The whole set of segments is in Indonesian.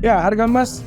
Ya, harga emas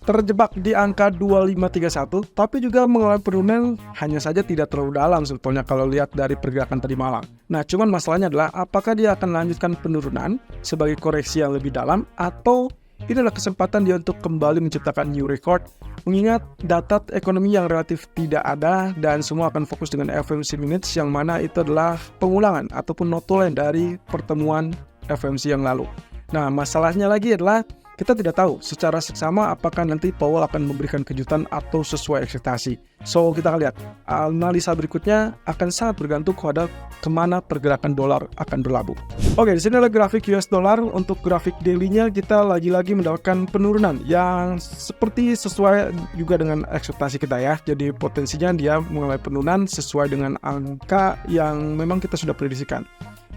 terjebak di angka 2531, tapi juga mengalami penurunan hanya saja tidak terlalu dalam sebetulnya kalau lihat dari pergerakan tadi malam. Nah, cuman masalahnya adalah apakah dia akan lanjutkan penurunan sebagai koreksi yang lebih dalam atau ini adalah kesempatan dia untuk kembali menciptakan new record, mengingat data ekonomi yang relatif tidak ada dan semua akan fokus dengan FOMC minutes yang mana itu adalah pengulangan ataupun notulen dari pertemuan FOMC yang lalu. Nah, masalahnya lagi adalah kita tidak tahu secara seksama apakah nanti Powell akan memberikan kejutan atau sesuai ekspektasi. So, kita akan lihat. Analisa berikutnya akan sangat bergantung pada kemana pergerakan dolar akan berlabuh. Oke, di sini adalah grafik US dollar. Untuk grafik daily-nya kita lagi-lagi mendapatkan penurunan yang seperti sesuai juga dengan ekspektasi kita ya. Jadi potensinya dia mengalami penurunan sesuai dengan angka yang memang kita sudah prediksikan.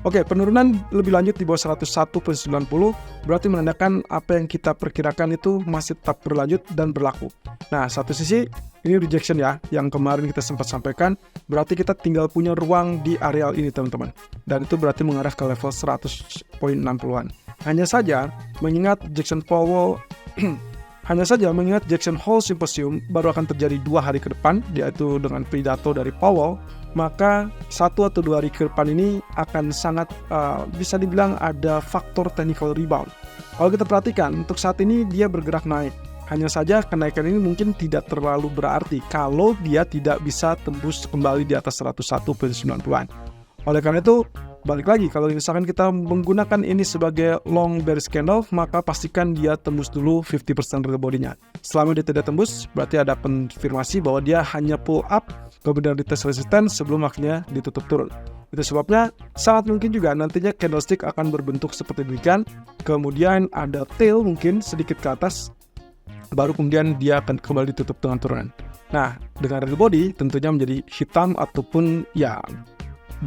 Oke, penurunan lebih lanjut di bawah 101.90 berarti menandakan apa yang kita perkirakan itu masih tetap berlanjut dan berlaku. Nah, satu sisi ini rejection ya, yang kemarin kita sempat sampaikan, berarti kita tinggal punya ruang di areal ini teman-teman. Dan itu berarti mengarah ke level 100.60-an. Hanya saja, mengingat Jackson Hole Symposium baru akan terjadi 2 hari ke depan, yaitu dengan pidato dari Powell, maka 1 atau 2 hari ke depan ini akan sangat bisa dibilang ada faktor technical rebound. Kalau kita perhatikan, untuk saat ini dia bergerak naik. Hanya saja kenaikan ini mungkin tidak terlalu berarti kalau dia tidak bisa tembus kembali di atas 101.90-an. Oleh karena itu, balik lagi, kalau misalkan kita menggunakan ini sebagai long bearish candle, maka pastikan dia tembus dulu 50% harga bodinya. Selama dia tidak tembus, berarti ada konfirmasi bahwa dia hanya pull up, kemudian dites resisten sebelum akhirnya ditutup turun. Itu sebabnya sangat mungkin juga nantinya candlestick akan berbentuk seperti demikian, kemudian ada tail mungkin sedikit ke atas, baru kemudian dia akan kembali ditutup dengan turunan. Nah, dengan harga body tentunya menjadi hitam ataupun ya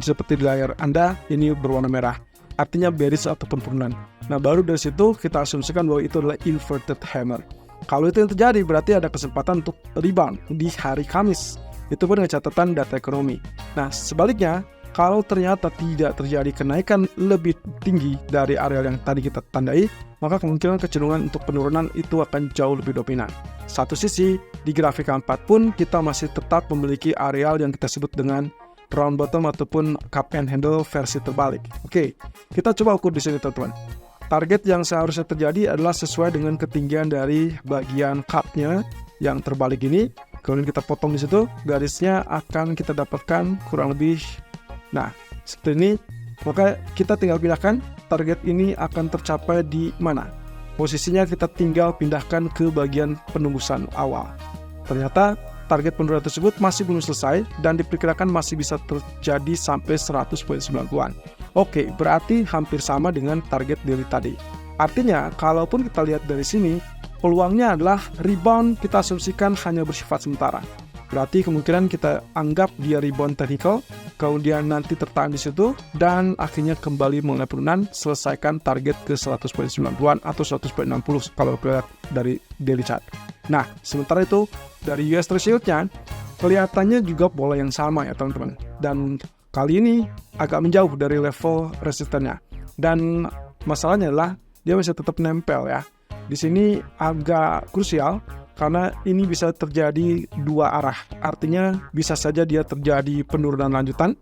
seperti di layar Anda ini berwarna merah, artinya bearish ataupun penurunan. Nah, baru dari situ kita asumsikan bahwa itu adalah inverted hammer. Kalau itu yang terjadi, berarti ada kesempatan untuk rebound di hari Kamis. Itu pun dengan catatan data ekonomi. Nah, sebaliknya, kalau ternyata tidak terjadi kenaikan lebih tinggi dari area yang tadi kita tandai, maka kemungkinan kecenderungan untuk penurunan itu akan jauh lebih dominan. Satu sisi, di grafik 4 pun kita masih tetap memiliki areal yang kita sebut dengan round bottom ataupun cup and handle versi terbalik. Oke, kita coba ukur di sini teman-teman. Target yang seharusnya terjadi adalah sesuai dengan ketinggian dari bagian cup-nya yang terbalik ini. Kemudian kita potong di situ, garisnya akan kita dapatkan kurang lebih, nah seperti ini. Maka kita tinggal pindahkan target ini akan tercapai di mana. Posisinya kita tinggal pindahkan ke bagian penembusan awal. Ternyata target penurunan tersebut masih belum selesai dan diperkirakan masih bisa terjadi sampai 100.90-an. Oke, berarti hampir sama dengan target daily tadi. Artinya, kalaupun kita lihat dari sini, peluangnya adalah rebound kita asumsikan hanya bersifat sementara. Berarti kemungkinan kita anggap dia rebound technical, kemudian nanti tertahan di situ, dan akhirnya kembali mengalami penurunan, selesaikan target ke 100.90-an atau 100.60 kalau kita lihat dari daily chart. Nah, sementara itu, dari US Treasury-nya, kelihatannya juga pola yang sama ya teman-teman. Dan kali ini agak menjauh dari level resistennya. Dan masalahnya adalah dia masih tetap nempel ya. Di sini agak krusial karena ini bisa terjadi 2 arah. Artinya bisa saja dia terjadi penurunan lanjutan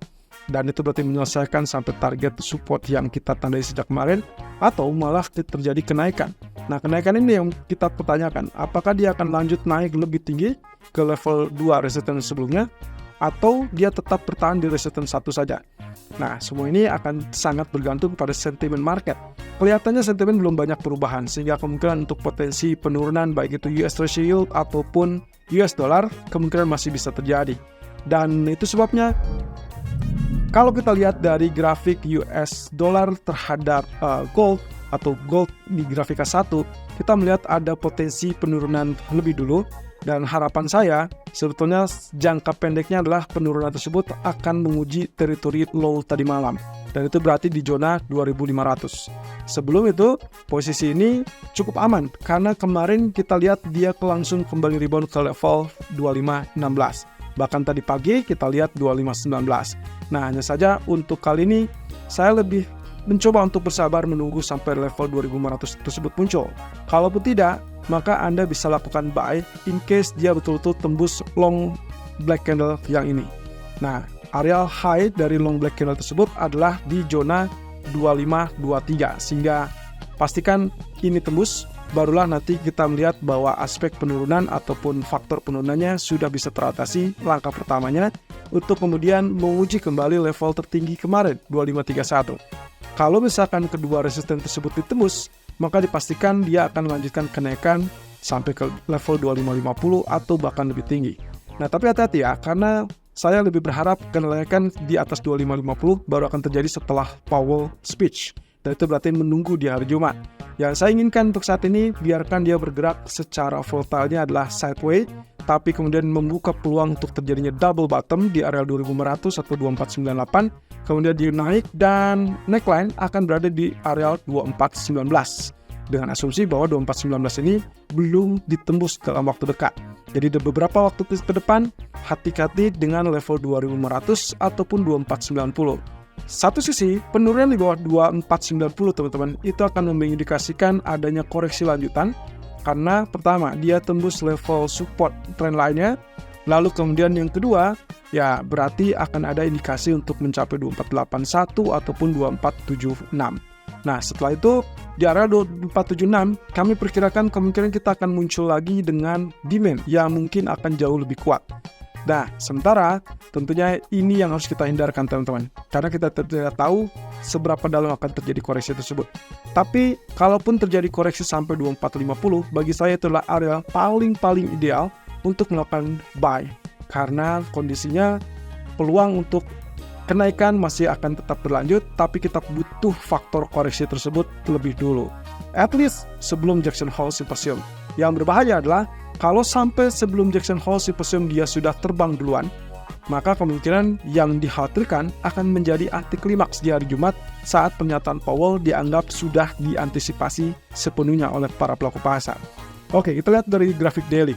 dan itu berarti menyelesaikan sampai target support yang kita tandai sejak kemarin, atau malah terjadi kenaikan. Nah, kenaikan ini yang kita pertanyakan, apakah dia akan lanjut naik lebih tinggi ke level 2 resistance sebelumnya, atau dia tetap bertahan di resistance 1 saja. Nah, semua ini akan sangat bergantung pada sentimen market. Kelihatannya sentimen belum banyak perubahan, sehingga kemungkinan untuk potensi penurunan baik itu US Treasury Yield ataupun US dollar kemungkinan masih bisa terjadi. Dan itu sebabnya kalau kita lihat dari grafik US dollar terhadap gold atau gold di grafik K1, kita melihat ada potensi penurunan lebih dulu. Dan harapan saya sebetulnya jangka pendeknya adalah penurunan tersebut akan menguji teritori low tadi malam. Dan itu berarti di zona 2500. Sebelum itu posisi ini cukup aman karena kemarin kita lihat dia langsung kembali rebound ke level 2516. Bahkan tadi pagi kita lihat 2519. Nah, hanya saja untuk kali ini saya lebih mencoba untuk bersabar menunggu sampai level 2500 tersebut muncul. Kalaupun tidak, maka Anda bisa lakukan buy in case dia betul-betul tembus long black candle yang ini. Nah, area high dari long black candle tersebut adalah di zona 2523, sehingga pastikan ini tembus, barulah nanti kita melihat bahwa aspek penurunan ataupun faktor penurunannya sudah bisa teratasi. Langkah pertamanya untuk kemudian menguji kembali level tertinggi kemarin 2531. Kalau misalkan kedua resisten tersebut ditembus, maka dipastikan dia akan melanjutkan kenaikan sampai ke level 2550 atau bahkan lebih tinggi. Nah, tapi hati-hati ya, karena saya lebih berharap kenaikan di atas 2550 baru akan terjadi setelah Powell speech. Dan itu berarti menunggu di hari Jumat. Yang saya inginkan untuk saat ini, biarkan dia bergerak secara volatile-nya adalah sideways, tapi kemudian membuka peluang untuk terjadinya double bottom di area 2500 atau 2498, kemudian dia naik dan neckline akan berada di area 2419, dengan asumsi bahwa 2419 ini belum ditembus dalam waktu dekat. Jadi beberapa waktu ke depan, hati-hati dengan level 2500 ataupun 2490. Satu sisi, penurunan di bawah 2490 teman-teman, itu akan mengindikasikan adanya koreksi lanjutan, karena pertama, dia tembus level support trend lainnya, lalu kemudian yang kedua, ya berarti akan ada indikasi untuk mencapai 2481 ataupun 2476. Nah, setelah itu, di area 2476, kami perkirakan kemungkinan kita akan muncul lagi dengan demand yang mungkin akan jauh lebih kuat. Nah, sementara tentunya ini yang harus kita hindarkan teman-teman, karena kita tidak tahu seberapa dalam akan terjadi koreksi tersebut. Tapi, kalaupun terjadi koreksi sampai 2450, bagi saya itulah area paling ideal untuk melakukan buy, karena kondisinya peluang untuk kenaikan masih akan tetap berlanjut, tapi kita butuh faktor koreksi tersebut terlebih dulu, at least sebelum Jackson Hole Symposium. Yang berbahaya adalah kalau sampai sebelum Jackson Hole Symposium dia sudah terbang duluan, maka kemungkinan yang dikhawatirkan akan menjadi anti klimaks di hari Jumat saat pernyataan Powell dianggap sudah diantisipasi sepenuhnya oleh para pelaku pasar. Oke, kita lihat dari grafik daily.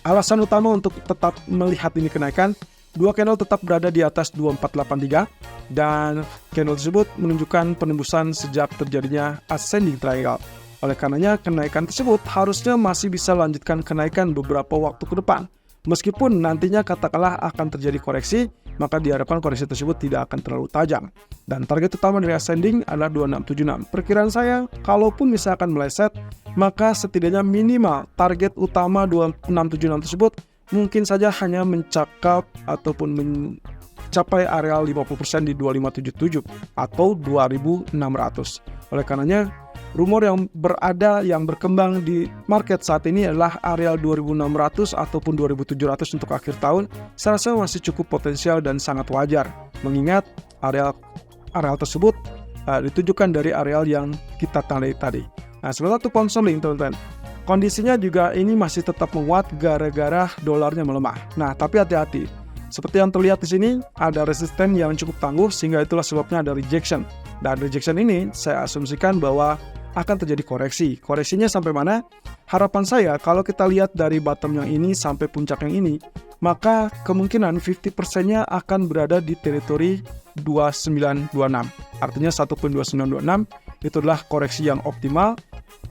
Alasan utama untuk tetap melihat ini kenaikan, dua candle tetap berada di atas 2483 dan candle tersebut menunjukkan penembusan sejak terjadinya ascending triangle. Oleh karenanya, kenaikan tersebut harusnya masih bisa lanjutkan kenaikan beberapa waktu ke depan. Meskipun nantinya katakanlah akan terjadi koreksi, maka diharapkan koreksi tersebut tidak akan terlalu tajam. Dan target utama dari ascending adalah 2676. Perkiraan saya, kalaupun misalkan meleset, maka setidaknya minimal target utama 2676 tersebut mungkin saja hanya mencakap ataupun mencapai area 50% di 2577 atau 2600. Oleh karenanya, rumor yang berkembang di market saat ini adalah area 2600 ataupun 2700 untuk akhir tahun. Saya rasa masih cukup potensial dan sangat wajar, mengingat area tersebut ditujukan dari area yang kita tandai tadi. Nah, sementara untuk pound sterling teman-teman, kondisinya juga ini masih tetap menguat gara-gara dolarnya melemah. Nah, tapi hati-hati. Seperti yang terlihat di sini, ada resisten yang cukup tangguh sehingga itulah sebabnya ada rejection. Dan rejection ini saya asumsikan bahwa akan terjadi koreksi. Koreksinya sampai mana? Harapan saya kalau kita lihat dari bottom yang ini sampai puncak yang ini, maka kemungkinan 50%-nya akan berada di teritori 2926. Artinya 1.2926 itu adalah koreksi yang optimal,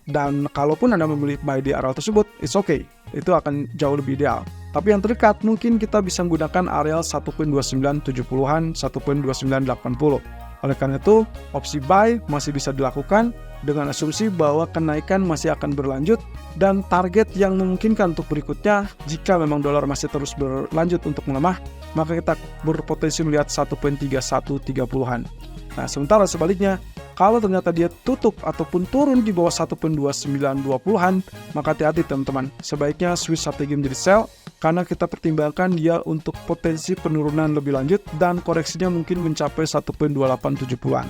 dan kalaupun Anda memilih buy di area tersebut, it's okay. Itu akan jauh lebih ideal. Tapi yang terdekat mungkin kita bisa menggunakan area 1.2970-an, 1.2980. Oleh karena itu, opsi buy masih bisa dilakukan dengan asumsi bahwa kenaikan masih akan berlanjut, dan target yang memungkinkan untuk berikutnya jika memang dolar masih terus berlanjut untuk melemah, maka kita berpotensi melihat 1.3130-an. Nah, sementara sebaliknya, kalau ternyata dia tutup ataupun turun di bawah 1.2920-an, maka hati-hati teman-teman. Sebaiknya switch strategi menjadi sell, karena kita pertimbangkan dia untuk potensi penurunan lebih lanjut dan koreksinya mungkin mencapai 1.2870-an.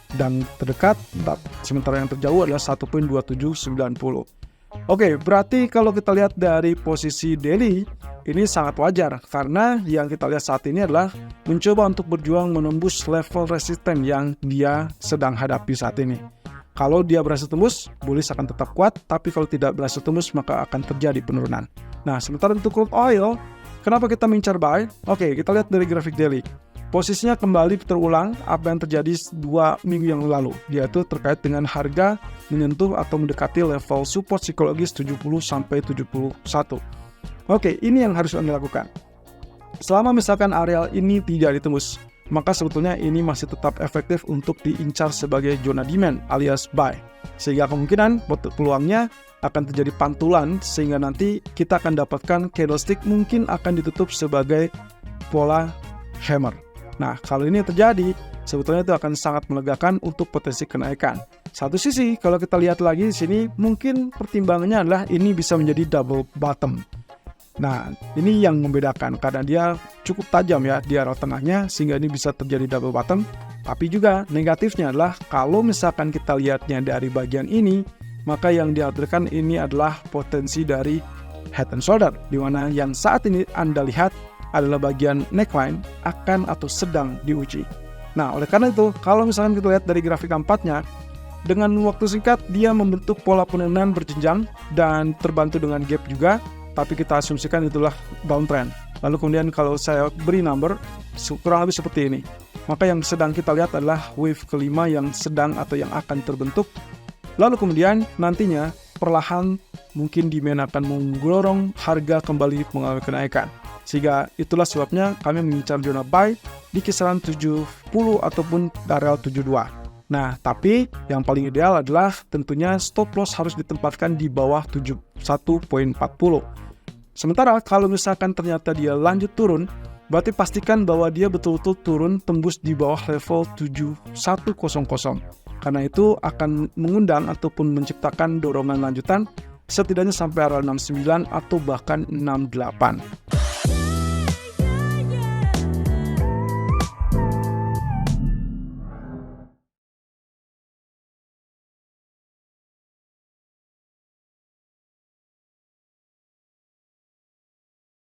Dan terdekat, sementara yang terjauh adalah 1.2790. Oke, berarti kalau kita lihat dari posisi daily, ini sangat wajar karena yang kita lihat saat ini adalah mencoba untuk berjuang menembus level resisten yang dia sedang hadapi saat ini. Kalau dia berhasil tembus, bullish akan tetap kuat, tapi kalau tidak berhasil tembus, maka akan terjadi penurunan. Nah, sementara untuk crude oil, kenapa kita mengincar buy? Oke, kita lihat dari grafik daily. posisinya kembali terulang apa yang terjadi 2 minggu yang lalu, yaitu terkait dengan harga menyentuh atau mendekati level support psikologis 70-71. Oke, ini yang harus Anda lakukan. Selama misalkan area ini tidak ditembus, maka sebetulnya ini masih tetap efektif untuk diincar sebagai zona demand alias buy. Sehingga kemungkinan peluangnya akan terjadi pantulan sehingga nanti kita akan dapatkan candlestick mungkin akan ditutup sebagai pola hammer. Nah, kalau ini terjadi, sebetulnya itu akan sangat melegakan untuk potensi kenaikan. Satu sisi, kalau kita lihat lagi di sini, mungkin pertimbangannya adalah ini bisa menjadi double bottom. Nah, ini yang membedakan karena dia cukup tajam ya di arah tengahnya sehingga ini bisa terjadi double bottom. Tapi juga negatifnya adalah kalau misalkan kita lihatnya dari bagian ini, maka yang dihadirkan ini adalah potensi dari head and shoulder, di mana yang saat ini Anda lihat adalah bagian neckline akan atau sedang diuji. Nah, oleh karena itu, kalau misalkan kita lihat dari grafik 4-nya, dengan waktu singkat dia membentuk pola penurunan berjenjang dan terbantu dengan gap juga. Tapi kita asumsikan itulah down trend. Lalu kemudian kalau saya beri number, kurang lebih seperti ini. Maka yang sedang kita lihat adalah wave kelima yang sedang atau yang akan terbentuk. Lalu kemudian nantinya perlahan mungkin demand akan mendorong harga kembali mengalami kenaikan. Sehingga itulah sebabnya kami mengincar zona buy di kisaran 70 ataupun area 72. Nah, tapi yang paling ideal adalah tentunya stop loss harus ditempatkan di bawah 71.40. Sementara kalau misalkan ternyata dia lanjut turun, berarti pastikan bahwa dia betul-betul turun tembus di bawah level 7100. Karena itu akan mengundang ataupun menciptakan dorongan lanjutan setidaknya sampai area 69 atau bahkan 68.